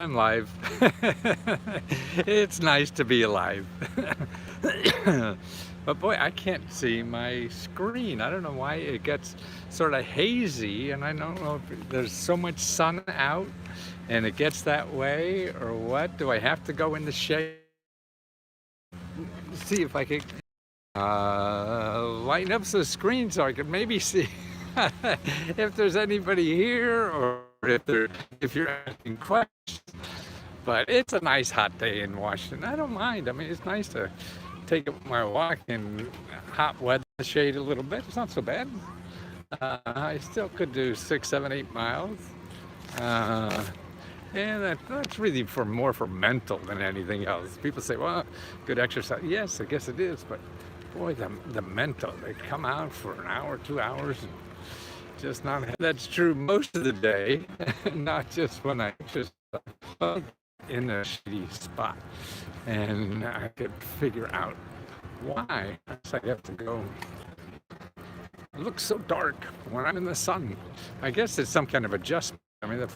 I'm live. It's nice to be alive. But boy, I can't see my screen. I don't know why it gets sort of hazy, and I don't know if there's so much sun out and it gets that way or what. Do I have to go in the shade? See if I can lighten up the screen so I can maybe see if there's anybody here or if you're asking questions. But it's a nice hot day in Washington. I don't mind. I mean, it's nice to take my walk in hot weather, shade a little bit. It's not so bad. I still could do 6, 7, 8 miles. And that's really more for mental than anything else. People say, well, good exercise. Yes, I guess it is. But boy, the mental, they come out for an hour, 2 hours, and just not. That's true most of the day, not just when I just in a shitty spot. And I could figure out why. I have to go. It looks so dark when I'm in the sun. I guess it's some kind of adjustment. I mean,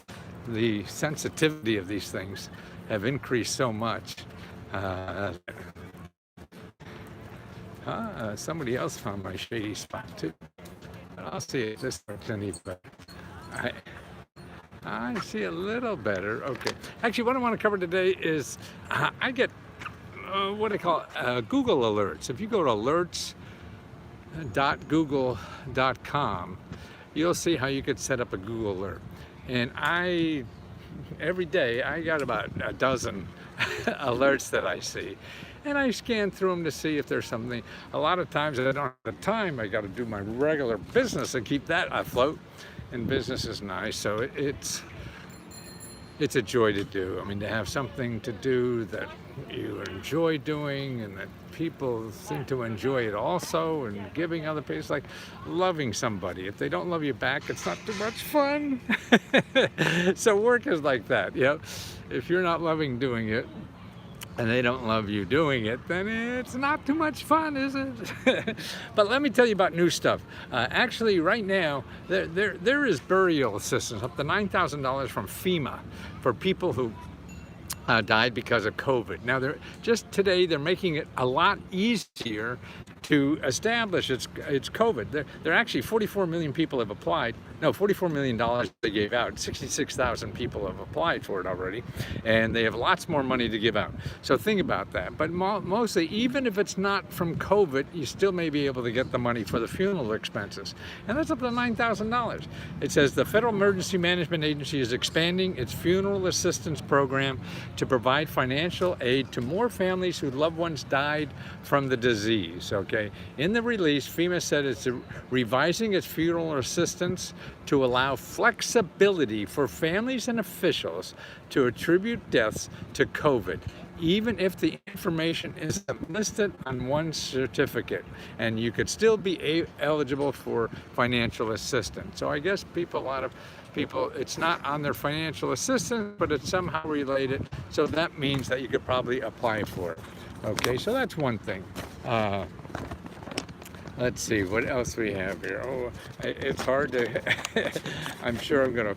the sensitivity of these things have increased so much. Somebody else found my shady spot too. But I'll see if this works any better. I see a little better. Okay. Actually, what I want to cover today is I get what I call Google alerts. If you go to alerts.google.com, you'll see how you could set up a Google alert. And every day, I got about a dozen alerts that I see. And I scan through them to see if there's something. A lot of times I don't have the time. I got to do my regular business and keep that afloat. And business is nice, so it's a joy to do. I mean, to have something to do that you enjoy doing and that people seem to enjoy it also, and giving other people, it's like loving somebody. If they don't love you back, it's not too much fun. So work is like that. If you're not loving doing it, and they don't love you doing it, then it's not too much fun, is it? But let me tell you about new stuff. Actually, right now, there is burial assistance, up to $9,000 from FEMA for people who died because of COVID. Now, just today, they're making it a lot easier to establish it's COVID. There are actually 44 million people have applied. No, $44 million they gave out. 66,000 people have applied for it already, and they have lots more money to give out. So think about that. But mostly, even if it's not from COVID, you still may be able to get the money for the funeral expenses. And that's up to $9,000. It says the Federal Emergency Management Agency is expanding its funeral assistance program to provide financial aid to more families whose loved ones died from the disease. Okay. In the release, FEMA said it's revising its funeral assistance to allow flexibility for families and officials to attribute deaths to COVID, even if the information isn't listed on one certificate, and you could still be eligible for financial assistance. So I guess a lot of people, it's not on their financial assistance, but it's somehow related. So that means that you could probably apply for it. Okay, so that's one thing. Let's see what else we have here. Oh, it's hard to. I'm sure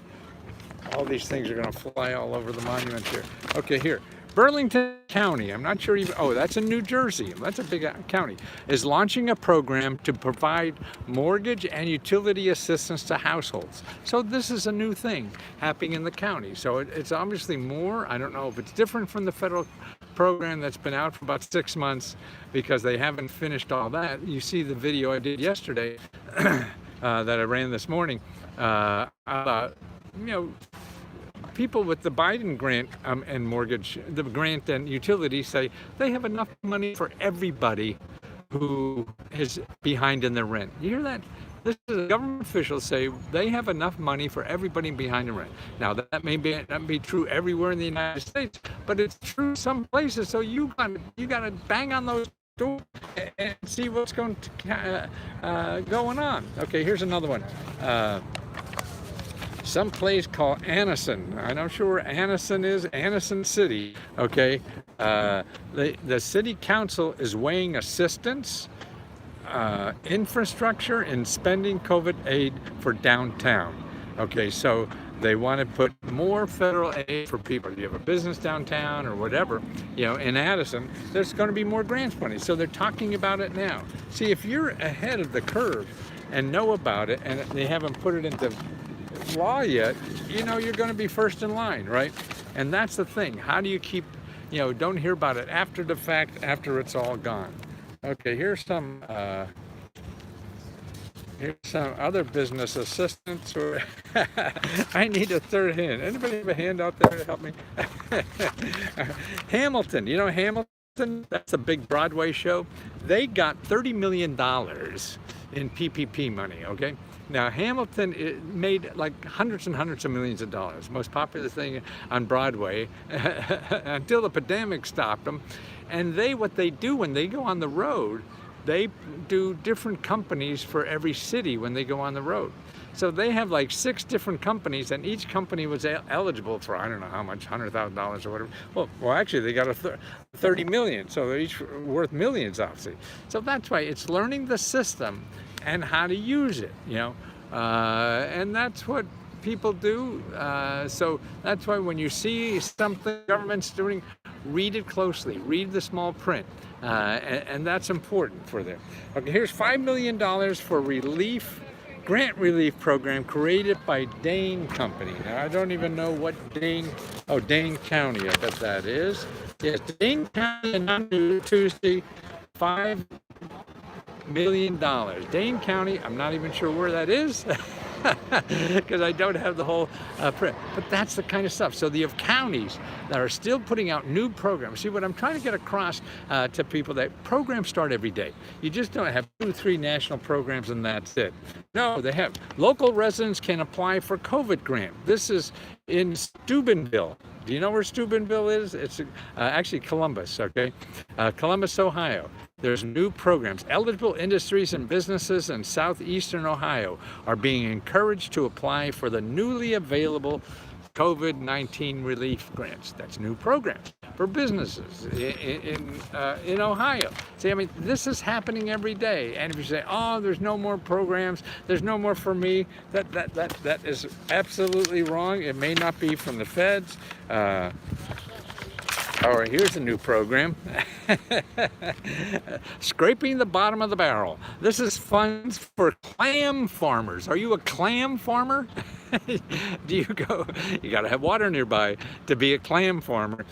all these things are gonna fly all over the monuments here. Okay, here. Burlington County, I'm not sure even, that's in New Jersey, that's a big county, is launching a program to provide mortgage and utility assistance to households. So this is a new thing happening in the county. So it's obviously more, I don't know if it's different from the federal program that's been out for about 6 months, because they haven't finished all that. You see the video I did yesterday that I ran this morning about, people with the Biden grant and mortgage, the grant and utility, say they have enough money for everybody who is behind in their rent. You hear that? This is government officials say they have enough money for everybody behind the rent. Now that may not be true everywhere in the United States, but it's true some places. So you got to bang on those doors and see what's going on. Okay, here's another one. Some place called Anniston. I'm not sure where Anniston is. Anniston City. Okay, the city council is weighing assistance, infrastructure, and spending COVID aid for downtown. Okay, so They want to put more federal aid for people. If you have a business downtown or whatever, in Addison, there's going to be more grants money. So they're talking about it now. See, if you're ahead of the curve and know about it, and they haven't put it into law yet, you're going to be first in line, right? And that's the thing. How do you keep, don't hear about it after the fact, after it's all gone. Okay, here's some other business assistants. I need a third hand. Anybody have a hand out there to help me? Hamilton, Hamilton, that's a big Broadway show. They got $30 million in PPP money, okay? Now, Hamilton, it made like hundreds and hundreds of millions of dollars. Most popular thing on Broadway until the pandemic stopped them. And what they do when they go on the road, they do different companies for every city when they go on the road. So they have like 6 different companies, and each company was eligible for, I don't know how much, $100,000 or whatever. Well, actually, they got $30 million, so they're each worth millions, obviously. So that's why it's learning the system and how to use it, and that's what people do. So that's why when you see something government's doing, read it closely, read the small print, and that's important for them. Okay, here's $5 million for grant relief program created by Dane Company. Now, I don't even know what Dane County, I bet that is. Yes, Dane County, and on Tuesday, $5 million. Dane County, I'm not even sure where that is. Because I don't have the whole print. But that's the kind of stuff. So you have counties that are still putting out new programs. See, what I'm trying to get across to people, that programs start every day. You just don't have 2 or 3 national programs and that's it. No, they have. Local residents can apply for COVID grant. This is in Steubenville. Do you know where Steubenville is? It's actually Columbus, okay? Columbus, Ohio. There's new programs. Eligible industries and businesses in southeastern Ohio are being encouraged to apply for the newly available COVID-19 relief grants. That's new programs for businesses in Ohio. See, I mean, this is happening every day. And if you say, oh, there's no more programs, there's no more for me, that is absolutely wrong. It may not be from the feds. All right, here's a new program. Scraping the bottom of the barrel. This is funds for clam farmers. Are you a clam farmer? You gotta have water nearby to be a clam farmer.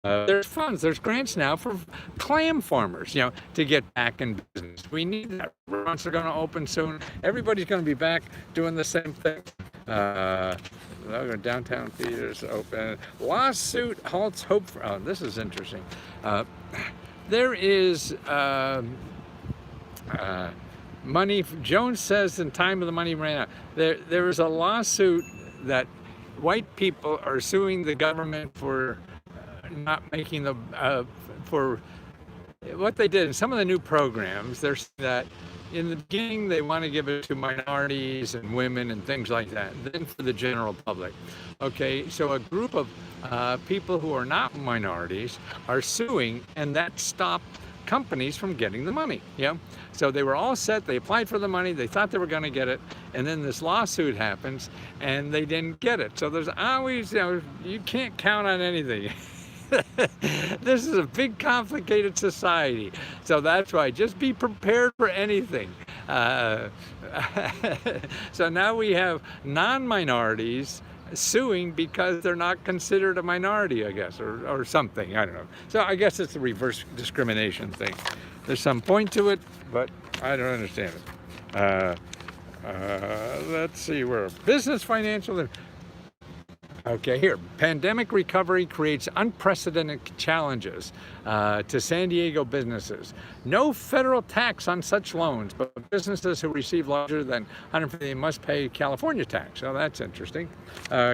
There's funds, there's grants now for clam farmers, to get back in business. We need that. Restaurants are going to open soon. Everybody's going to be back doing the same thing. Downtown theaters open. Lawsuit halts hope for. Oh, this is interesting. There is money. Jones says in time of the money ran out. There is a lawsuit that white people are suing the government for not making for what they did in some of the new programs. There's that in the beginning they want to give it to minorities and women and things like that, then for the general public. Okay, so a group of people who are not minorities are suing, and that stopped companies from getting the money. So they were all set, they applied for the money, they thought they were going to get it, and then this lawsuit happens and they didn't get it. So there's always, you can't count on anything. This is a big, complicated society. So that's why, just be prepared for anything. So now we have non-minorities suing because they're not considered a minority, I guess, or something. I don't know. So I guess it's a reverse discrimination thing. There's some point to it, but I don't understand it. Let's see, where business, financial. Okay, here, pandemic recovery creates unprecedented challenges to San Diego businesses. No federal tax on such loans, but businesses who receive larger than $150 must pay California tax. So that's interesting.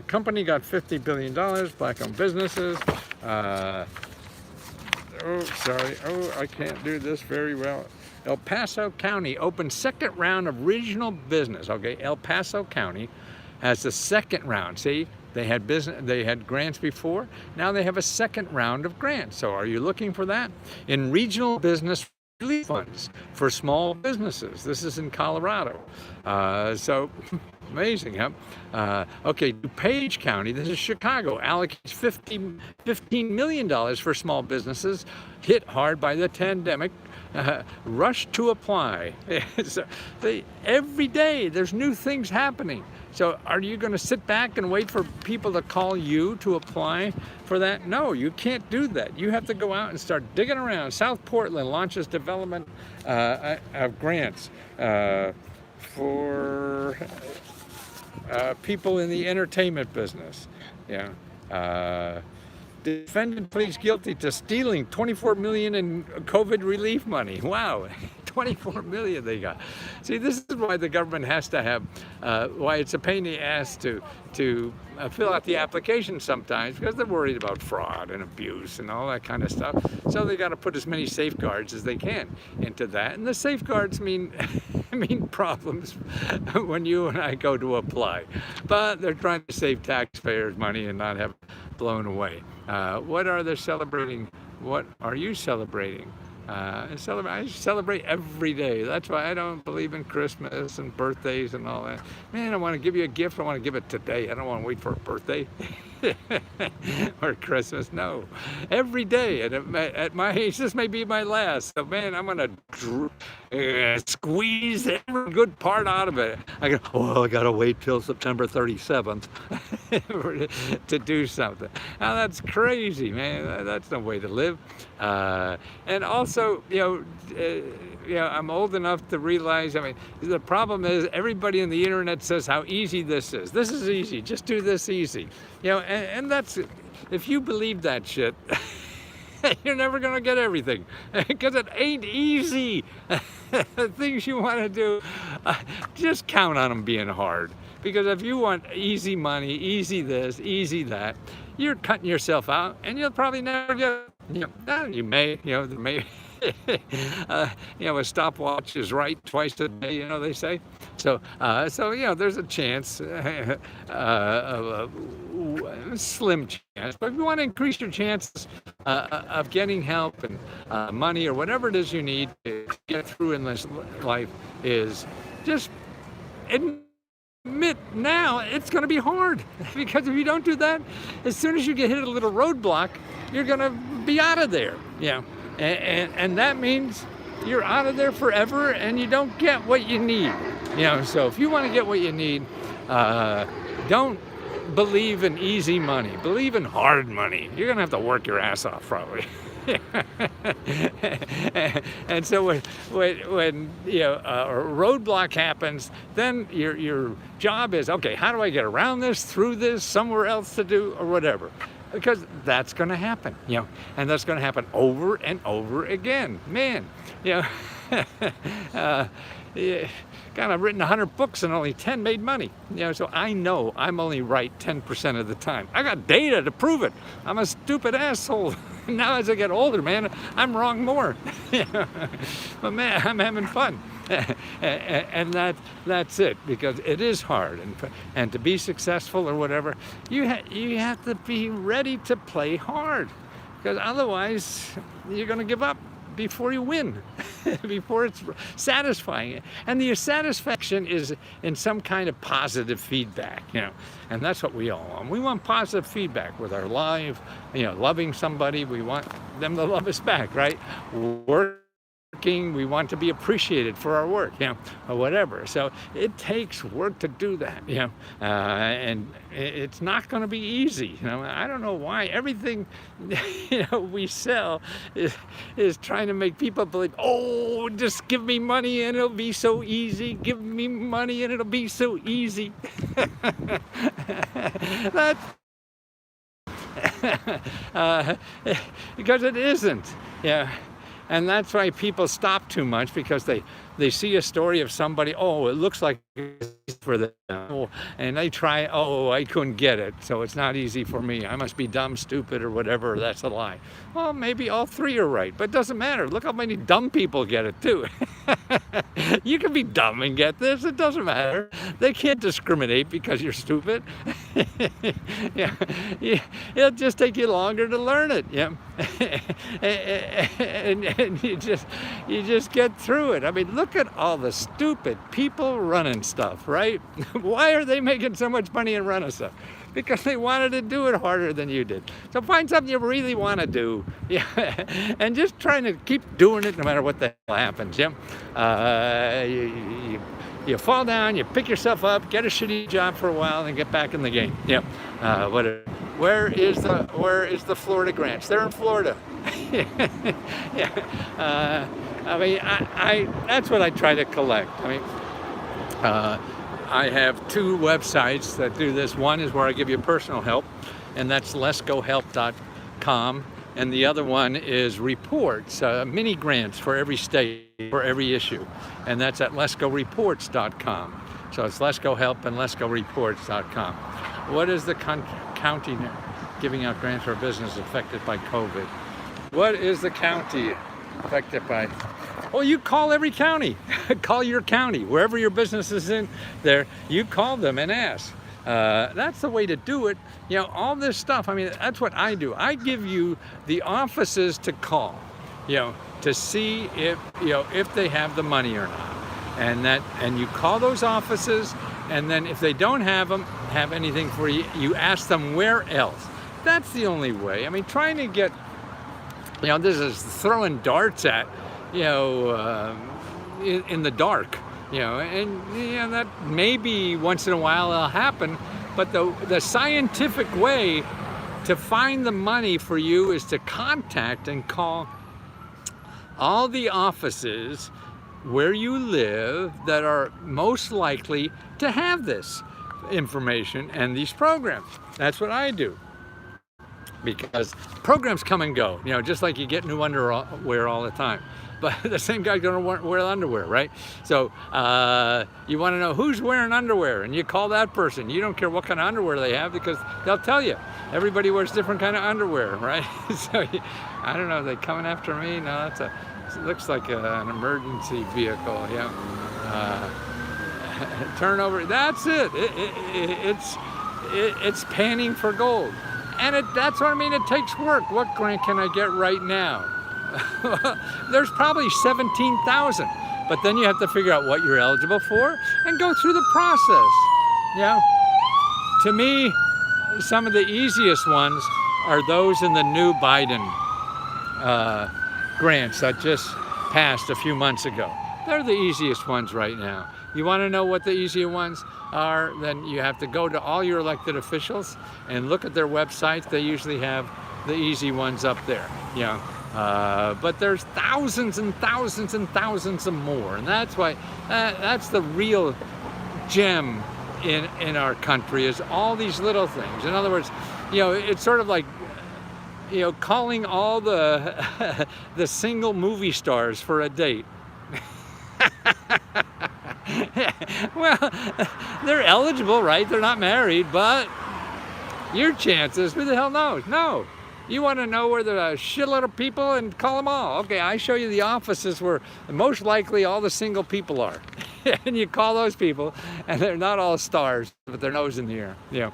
Company got $50 billion, black-owned businesses. I can't do this very well. El Paso County opened second round of regional business. Okay, El Paso County has the second round. See? They had grants before. Now they have a second round of grants. So are you looking for that? In regional business relief funds for small businesses. This is in Colorado. So amazing, huh? Okay, DuPage County, this is Chicago, allocates $15 million for small businesses hit hard by the pandemic. Rush to apply. So every day there's new things happening. So are you going to sit back and wait for people to call you to apply for that? No, you can't do that. You have to go out and start digging around. South Portland launches development of grants for people in the entertainment business. Yeah. Defendant pleads guilty to stealing $24 million in COVID relief money. Wow, $24 million they got. See, this is why the government has to have, why it's a pain in the ass to fill out the application sometimes, because they're worried about fraud and abuse and all that kind of stuff. So they got to put as many safeguards as they can into that. And the safeguards mean problems when you and I go to apply. But they're trying to save taxpayers' money and not have it blown away. What are they celebrating? What are you celebrating? I celebrate every day. That's why I don't believe in Christmas and birthdays and all that. Man, I want to give you a gift. I want to give it today. I don't want to wait for a birthday or Christmas. No, every day. And at my age, this may be my last. So, man, I'm going to squeeze every good part out of it. I got to wait till September 37th to do something. Now, that's crazy, man. That's no way to live. And also, I'm old enough to realize, the problem is everybody on the internet says how easy this is. This is easy. Just do this easy. And that's, if you believe that shit, you're never going to get everything, because it ain't easy. Things you want to do, just count on them being hard. Because if you want easy money, easy this, easy that, you're cutting yourself out, and you'll probably never get. You may, there may. A stopwatch is right twice a day, they say. So there's a chance, a slim chance. But if you want to increase your chances of getting help and money or whatever it is you need to get through in this life, is just admit now it's going to be hard. Because if you don't do that, as soon as you get hit a little roadblock, you're going to be out of there. And that means you're out of there forever and you don't get what you need. So if you want to get what you need, don't believe in easy money. Believe in hard money. You're going to have to work your ass off probably. And so when a roadblock happens, then your job is, okay, how do I get around this, through this, somewhere else to do, or whatever. Because that's going to happen, and that's going to happen over and over again. Man, God, I've written 100 books and only 10 made money. So I know I'm only right 10% of the time. I got data to prove it. I'm a stupid asshole. Now as I get older, man, I'm wrong more. But man, I'm having fun. And that's it, because it is hard, and to be successful or whatever, you have to be ready to play hard, because otherwise you're going to give up before you win, before it's satisfying. And the satisfaction is in some kind of positive feedback, and that's what we all want. We want positive feedback with our life, loving somebody, we want them to love us back, right? We want to be appreciated for our work, or whatever. So it takes work to do that, and it's not going to be easy. I don't know why everything, we sell is trying to make people believe, oh, just give me money and it'll be so easy. Give me money and it'll be so easy. That's because it isn't. And that's why people stop too much, because they see a story of somebody, it looks like it's for them, and they try, I couldn't get it, so it's not easy for me. I must be dumb, stupid, or whatever. That's a lie. Well, maybe all three are right, but it doesn't matter. Look how many dumb people get it too. You can be dumb and get this. It doesn't matter. They can't discriminate because you're stupid. Yeah, yeah, it'll just take you longer to learn it. Yeah, and you just get through it. I mean, look at all the stupid people running stuff, right? Why are they making so much money and running stuff? Because they wanted to do it harder than you did. So find something you really want to do, yeah, and just trying to keep doing it no matter what the hell happens. Yeah, you fall down, you pick yourself up, get a shitty job for a while, and get back in the game. Yeah. Where is the Florida grants? They're in Florida. Yeah. I mean, that's what I try to collect. I mean, I have two websites that do this. One is where I give you personal help, and that's letsgohelp.com. And the other one is reports, mini grants for every state, for every issue. And that's at letsgoreports.com. So it's Let's Go Help and letsgoreports.com. What is the county giving out grants for business affected by COVID? What is the county affected by? Well, you call every county. Call your county. Wherever your business is in there, you call them and ask. That's the way to do it. You know, all this stuff, I mean, that's what I do. I give you the offices to call, you know, to see if they have the money or not. And you call those offices, and then if they don't have anything for you, you ask them where else. That's the only way. I mean, trying to get, you know, this is throwing darts at, you know, in the dark. You know, and you know, that maybe once in a while it'll happen, but the scientific way to find the money for you is to contact and call all the offices where you live that are most likely to have this information and these programs. That's what I do. Because programs come and go, you know, just like you get new underwear all the time. But the same guy's going to wear underwear, right? So you want to know who's wearing underwear, and you call that person. You don't care what kind of underwear they have, because they'll tell you. Everybody wears different kind of underwear, right? So I don't know, are they coming after me? No, it looks like an emergency vehicle. Yeah. Turn over. That's it. It's panning for gold. And that's what I mean, it takes work. What grant can I get right now? There's probably 17,000, but then you have to figure out what you're eligible for and go through the process. Yeah. To me, some of the easiest ones are those in the new Biden grants that just passed a few months ago. They're the easiest ones right now. You want to know what the easier ones are? Then you have to go to all your elected officials and look at their websites. They usually have the easy ones up there. Yeah. But there's thousands and thousands and thousands of more, and that's why that's the real gem in our country, is all these little things. In other words, you know, it's sort of like, you know, calling all the the single movie stars for a date. Well, they're eligible, right? They're not married, but your chances, who the hell knows? No. You want to know where there are a shitload of people, and call them all. Okay, I show you the offices where most likely all the single people are. And you call those people, and they're not all stars, but their nose in the air. You know,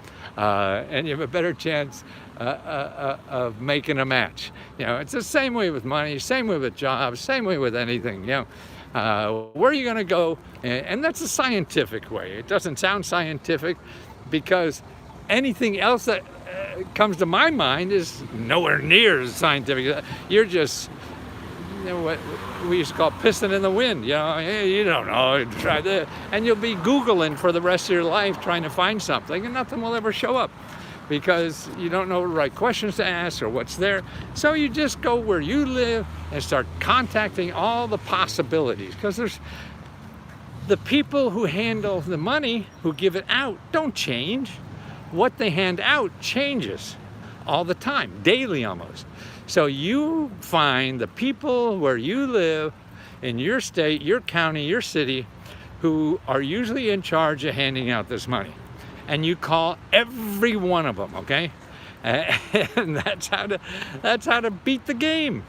and you have a better chance of making a match. You know, it's the same way with money, same way with jobs, same way with anything. You know, where are you going to go? And that's a scientific way. It doesn't sound scientific, because anything else that comes to my mind is nowhere near as scientific. You're just, you know, what we used to call pissing in the wind. You know, hey, you don't know, try this, and you'll be Googling for the rest of your life trying to find something, and nothing will ever show up, because you don't know the right questions to ask or what's there. So you just go where you live and start contacting all the possibilities, because there's the people who handle the money, who give it out, don't change. What they hand out changes all the time, daily almost. So you find the people where you live, in your state, your county, your city, who are usually in charge of handing out this money. And you call every one of them, okay? And that's how to beat the game.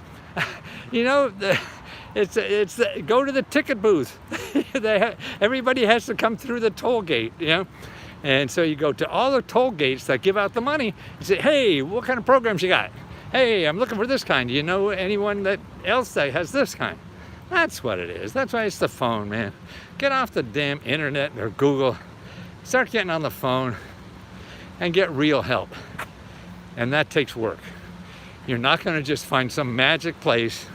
You know, go to the ticket booth. Everybody has to come through the toll gate, you know? And so you go to all the toll gates that give out the money and say, hey, what kind of programs you got? Hey, I'm looking for this kind. Do you know anyone else that has this kind? That's what it is. That's why it's the phone, man. Get off the damn internet or Google. Start getting on the phone and get real help. And that takes work. You're not going to just find some magic place.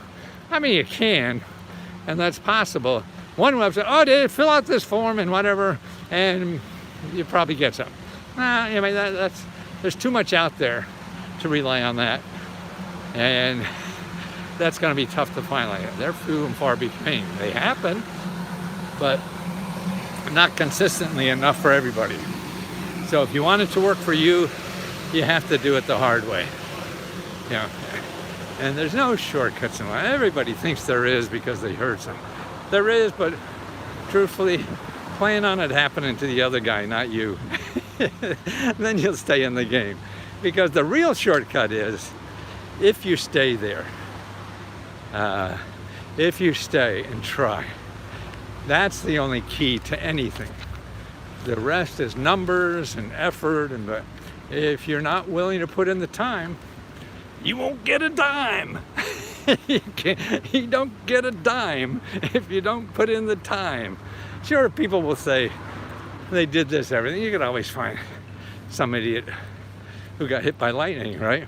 I mean, you can, and that's possible. One website, oh, dude, fill out this form and whatever, and you probably get some. I mean, there's too much out there to rely on that. And that's going to be tough to find like that. They're few and far between. They happen, but not consistently enough for everybody. So if you want it to work for you, you have to do it the hard way. And there's no shortcuts in life. Everybody thinks there is because they heard some. There is, but truthfully, plan on it happening to the other guy, not you. Then you'll stay in the game. Because the real shortcut is, if you stay there, if you stay and try, that's the only key to anything. The rest is numbers and effort, and if you're not willing to put in the time, you won't get a dime. You don't get a dime if you don't put in the time. Sure, people will say they did this, everything. You can always find some idiot who got hit by lightning, right?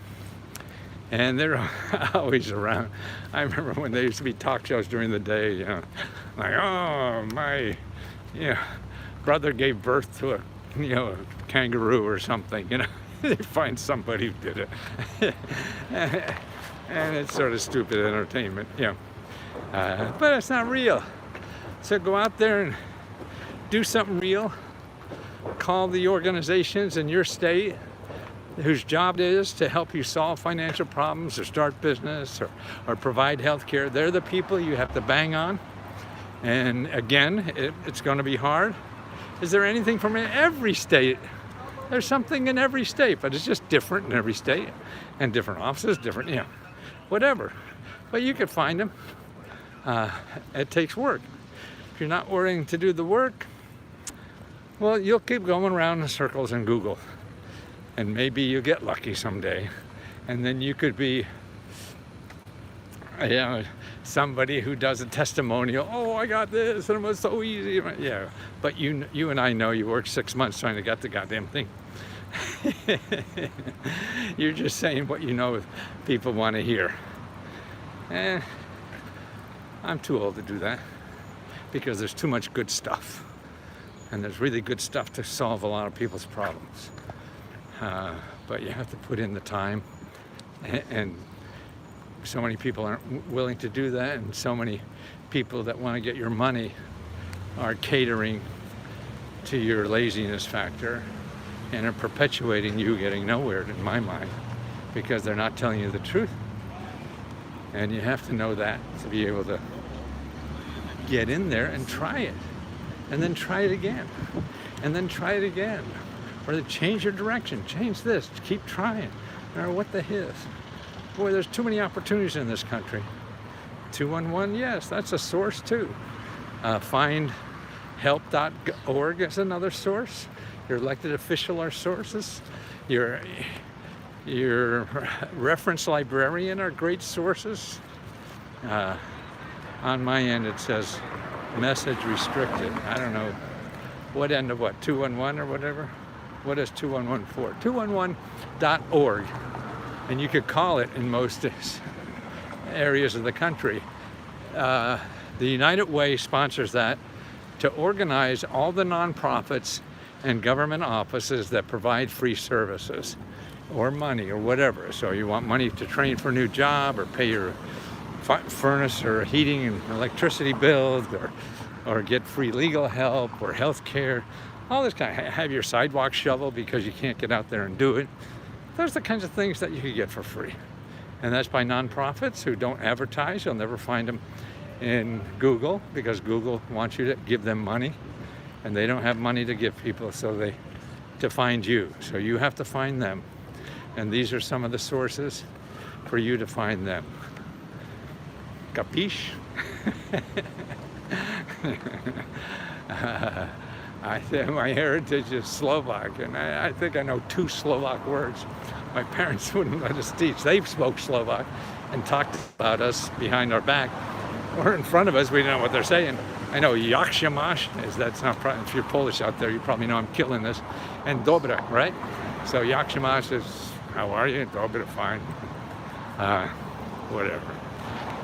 And they're always around. I remember when there used to be talk shows during the day, like, oh, my, brother gave birth to a kangaroo or something, They find somebody who did it. And it's sort of stupid entertainment, but it's not real. So go out there and do something real. Call the organizations in your state whose job it is to help you solve financial problems or start business or provide health care. They're the people you have to bang on. And again, it's going to be hard. Is there anything from every state? There's something in every state, but it's just different in every state, and different offices, different, whatever. But you could find them. It takes work. If you're not willing to do the work, well, you'll keep going around in circles in Google. And maybe you get lucky someday. And then you could be somebody who does a testimonial. Oh, I got this, and it was so easy. Yeah, but you and I know you worked 6 months trying to get the goddamn thing. You're just saying what you know people want to hear. I'm too old to do that because there's too much good stuff. And there's really good stuff to solve a lot of people's problems. But you have to put in the time, and so many people aren't willing to do that, and so many people that want to get your money are catering to your laziness factor and are perpetuating you getting nowhere, in my mind, because they're not telling you the truth. And you have to know that to be able to get in there and try it, and then try it again, and then try it again. Or to change your direction, change this, keep trying. Or what the hell? Boy, there's too many opportunities in this country. 211, yes, that's a source too. Findhelp.org is another source. Your elected official are sources. Your reference librarian are great sources. On my end it says message restricted. I don't know what end of what, 211 or whatever? What is 211 for? 211.org. And you could call it in most areas of the country. The United Way sponsors that to organize all the nonprofits and government offices that provide free services or money or whatever. So you want money to train for a new job or pay your furnace or heating and electricity bills or get free legal help or health care. All this kind of, have your sidewalk shoveled because you can't get out there and do it. Those are the kinds of things that you could get for free. And that's by nonprofits who don't advertise. You'll never find them in Google because Google wants you to give them money, and they don't have money to give people to find you. So you have to find them. And these are some of the sources for you to find them. Capiche? I think my heritage is Slovak, and I think I know 2 Slovak words. My parents wouldn't let us teach. They spoke Slovak and talked about us behind our back, or in front of us. We didn't know what they're saying. I know Jak się masz, that's not, if you're Polish out there, you probably know I'm killing this. And dobra, right? So Jak się masz is, how are you? Dobra, fine. Whatever.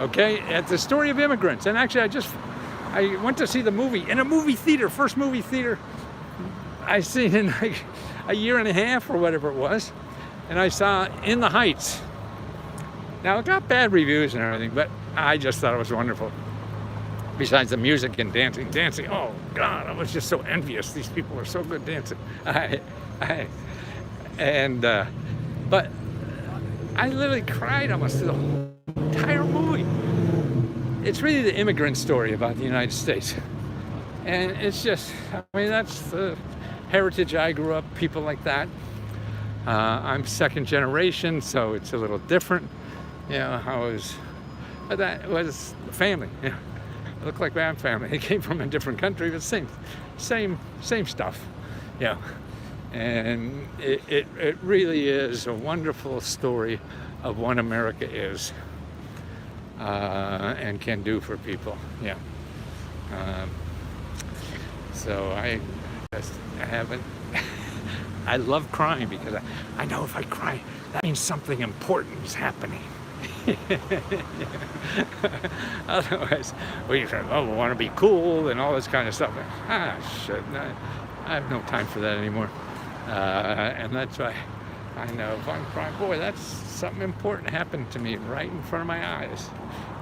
Okay, it's the story of immigrants. And actually, I went to see the movie in a movie theater, first movie theater I've seen in like a year and a half or whatever it was. And I saw In the Heights. Now, it got bad reviews and everything, but I just thought it was wonderful. Besides the music and dancing, oh God, I was just so envious. These people are so good dancing. But I literally cried almost through the whole entire movie. It's really the immigrant story about the United States. And it's just, I mean, that's the heritage I grew up, people like that. I'm second generation, so it's a little different. You know, but that was family. You know, I look like my family. They came from a different country, but same stuff. Yeah, and it really is a wonderful story of what America is and can do for people. Yeah. So I haven't. I love crying because I know if I cry, that means something important is happening. Otherwise, we say, oh, we want to be cool and all this kind of stuff. Shit, I have no time for that anymore. And that's why I know if I'm crying, boy, that's something important happened to me right in front of my eyes.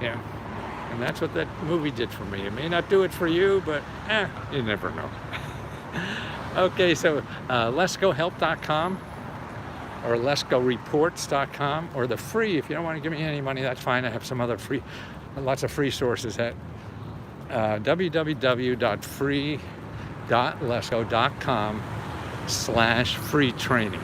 Yeah. And that's what that movie did for me. It may not do it for you, but you never know. Okay, so letsgohelp.com or letsgoreports.com, or the free, if you don't want to give me any money, that's fine. I have some other lots of free sources at www.free.letsgo.com/free training.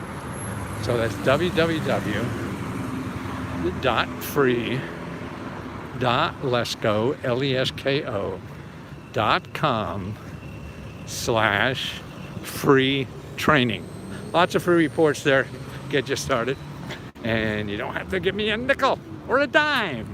So that's www.free.com/free training. Lots of free reports there, get you started, and you don't have to give me a nickel or a dime.